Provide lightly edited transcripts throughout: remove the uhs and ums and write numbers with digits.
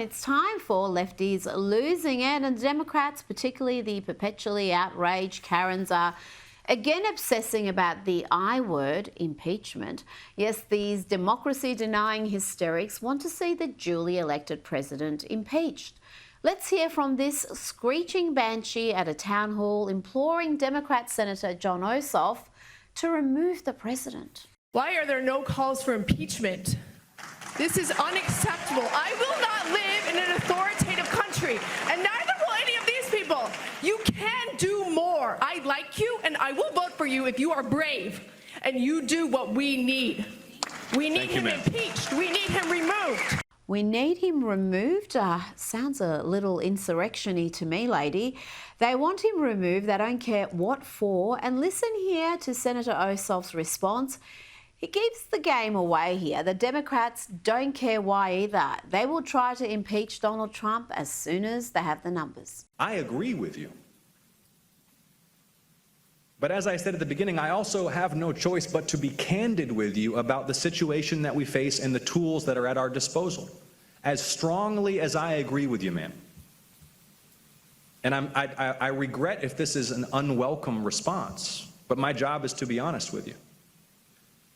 It's time for Lefties Losing It, and Democrats, particularly the perpetually outraged Karens, are again obsessing about the I word, impeachment. Yes, these democracy-denying hysterics want to see the duly elected president impeached. Let's hear from this screeching banshee at a town hall imploring Democrat Senator Jon Ossoff to remove the president. Why are there no calls for impeachment? This is unacceptable. I will not live in an authoritative country, and neither will any of these people. You can do more. I like you, and I will vote for you if you are brave and you do what we need. We need him impeached. We need him removed. We need him removed? Sounds a little insurrection-y to me, lady. They want him removed. They don't care what for. And listen here to Senator Ossoff's response. He gives the game away here. The Democrats don't care why either. They will try to impeach Donald Trump as soon as they have the numbers. I agree with you. But as I said at the beginning, I also have no choice but to be candid with you about the situation that we face and the tools that are at our disposal. As strongly as I agree with you, ma'am. And I regret if this is an unwelcome response, but my job is to be honest with you.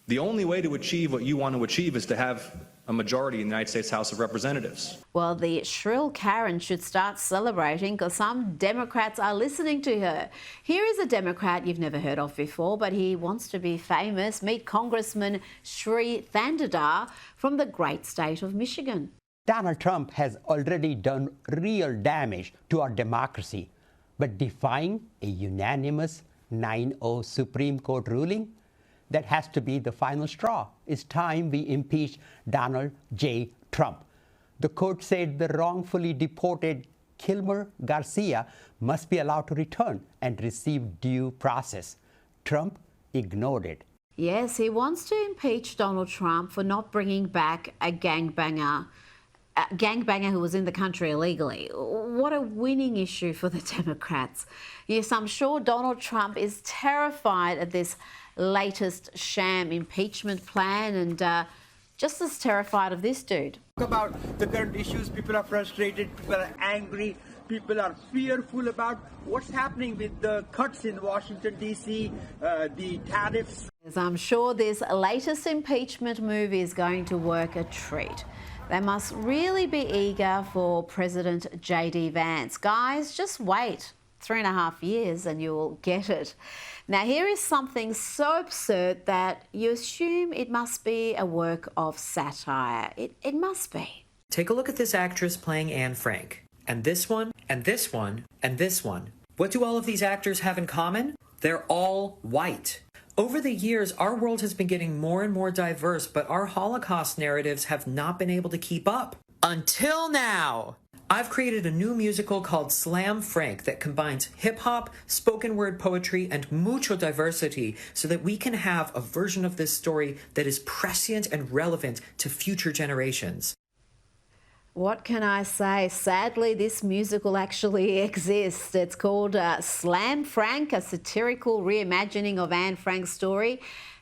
The only way to achieve what you want to achieve is to have a majority in the United States House of Representatives. Well, the shrill Karen should start celebrating because some Democrats are listening to her. Here is a Democrat you've never heard of before, but he wants to be famous. Meet Congressman Sri Thandadar from the great state of Michigan. Donald Trump has already done real damage to our democracy, but defying a unanimous 9-0 Supreme Court ruling, that has to be the final straw. It's time we impeach Donald J. Trump. The court said the wrongfully deported Kilmer Garcia must be allowed to return and receive due process. Trump ignored it. Yes, he wants to impeach Donald Trump for not bringing back a gangbanger who was in the country illegally. What a winning issue for the Democrats. Yes, I'm sure Donald Trump is terrified at this latest sham impeachment plan and just as terrified of this dude. Talk about the current issues. People are frustrated, people are angry, people are fearful about what's happening with the cuts in Washington, D.C., the tariffs. I'm sure this latest impeachment move is going to work a treat. They must really be eager for President J.D. Vance. Guys, just wait 3.5 years and you'll get it. Now, here is something so absurd that you assume it must be a work of satire. It must be. Take a look at this actress playing Anne Frank. And this one, and this one, and this one. What do all of these actors have in common? They're all white. Over the years, our world has been getting more and more diverse, but our Holocaust narratives have not been able to keep up. Until now! I've created a new musical called Slam Frank that combines hip-hop, spoken word poetry, and mucho diversity so that we can have a version of this story that is prescient and relevant to future generations. What can I say? Sadly, this musical actually exists. It's called Slam Frank, a satirical reimagining of Anne Frank's story.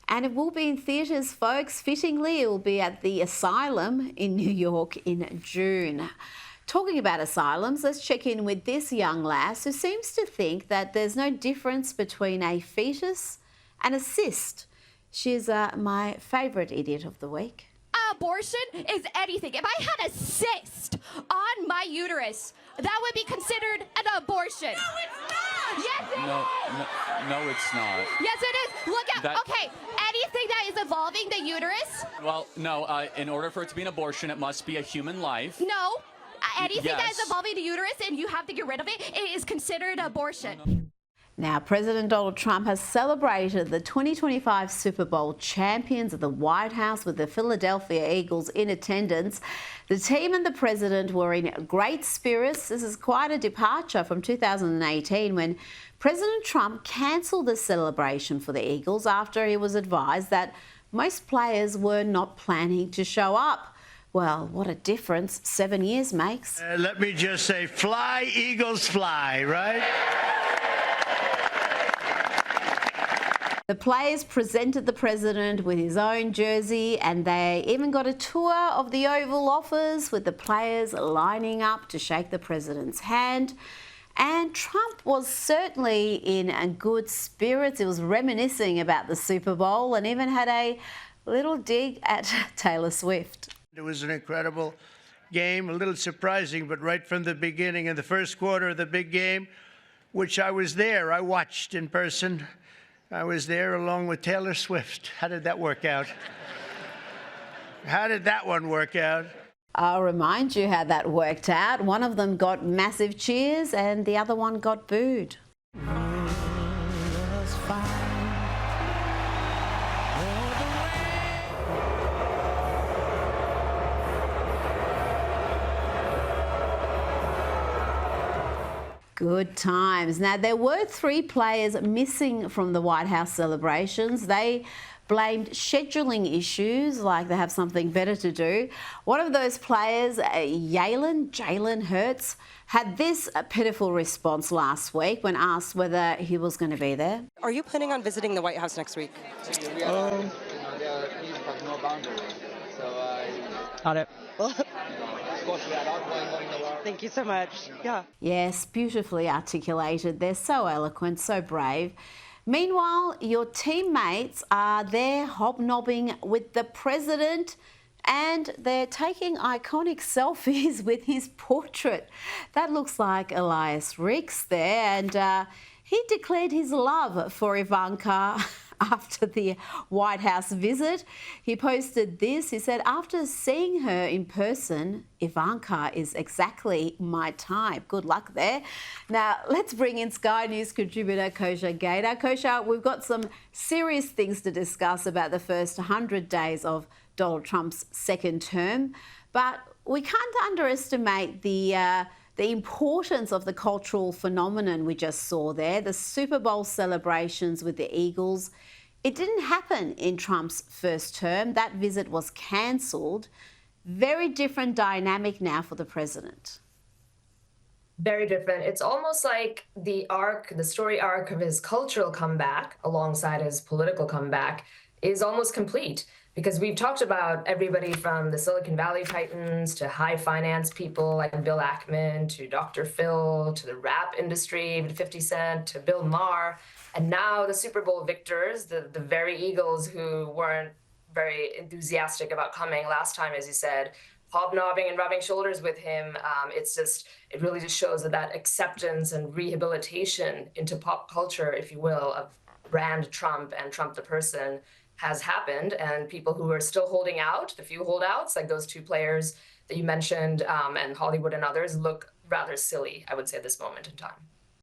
And it will be in theatres, folks. Fittingly, it will be at the Asylum in New York in June. Talking about asylums, let's check in with this young lass who seems to think that there's no difference between a fetus and a cyst. She's my favourite idiot of the week. Abortion is anything. If I had a cyst on my uterus, that would be considered an abortion. No, it's not. Yes, it is. No, it's not. Yes, it is. Look at, okay, anything that is involving the uterus. Well, no, in order for it to be an abortion, it must be a human life. No, anything that Yes. is involving the uterus and you have to get rid of it, it is considered abortion. Now, President Donald Trump has celebrated the 2025 Super Bowl champions at the White House with the Philadelphia Eagles in attendance. The team and the president were in great spirits. This is quite a departure from 2018 when President Trump cancelled the celebration for the Eagles after he was advised that most players were not planning to show up. Well, what a difference 7 years makes. Let me just say, fly, Eagles, fly, right? The players presented the president with his own jersey, and they even got a tour of the Oval Office with the players lining up to shake the president's hand. And Trump was certainly in good spirits. He was reminiscing about the Super Bowl and even had a little dig at Taylor Swift. It was an incredible game, a little surprising, but right from the beginning, in the first quarter of the big game, which I was there, I watched in person. I was there along with Taylor Swift. How did that work out? How did that one work out? I'll remind you how that worked out. One of them got massive cheers and the other one got booed. Good times. Now, there were 3 players missing from the White House celebrations. They blamed scheduling issues, like they have something better to do. One of those players, Jalen Hurts, had this pitiful response last week when asked whether he was going to be there. Are you planning on visiting the White House next week? Got it. Thank you so much. Yeah. Yes, beautifully articulated. They're so eloquent, so brave. Meanwhile, your teammates are there hobnobbing with the president and they're taking iconic selfies with his portrait. That looks like Elias Ricks there, and he declared his love for Ivanka after the White House visit. He posted this. He said, after seeing her in person, Ivanka is exactly my type. Good luck there. Now, let's bring in Sky News contributor Kosha Gator. Kosha, we've got some serious things to discuss about the first 100 days of Donald Trump's second term, but we can't underestimate the importance of the cultural phenomenon we just saw there, the Super Bowl celebrations with the Eagles. It didn't happen in Trump's first term. That visit was cancelled. Very different dynamic now for the president. Very different. It's almost like the story arc of his cultural comeback alongside his political comeback is almost complete. Because we've talked about everybody from the Silicon Valley titans to high finance people like Bill Ackman to Dr. Phil to the rap industry, 50 Cent to Bill Maher, and now the Super Bowl victors, the very Eagles who weren't very enthusiastic about coming last time, as you said, hobnobbing and rubbing shoulders with him. It really just shows that acceptance and rehabilitation into pop culture, if you will, of brand Trump and Trump the person has happened, and people who are still holding out, the few holdouts, like those 2 players that you mentioned, and Hollywood and others, look rather silly, I would say, at this moment in time.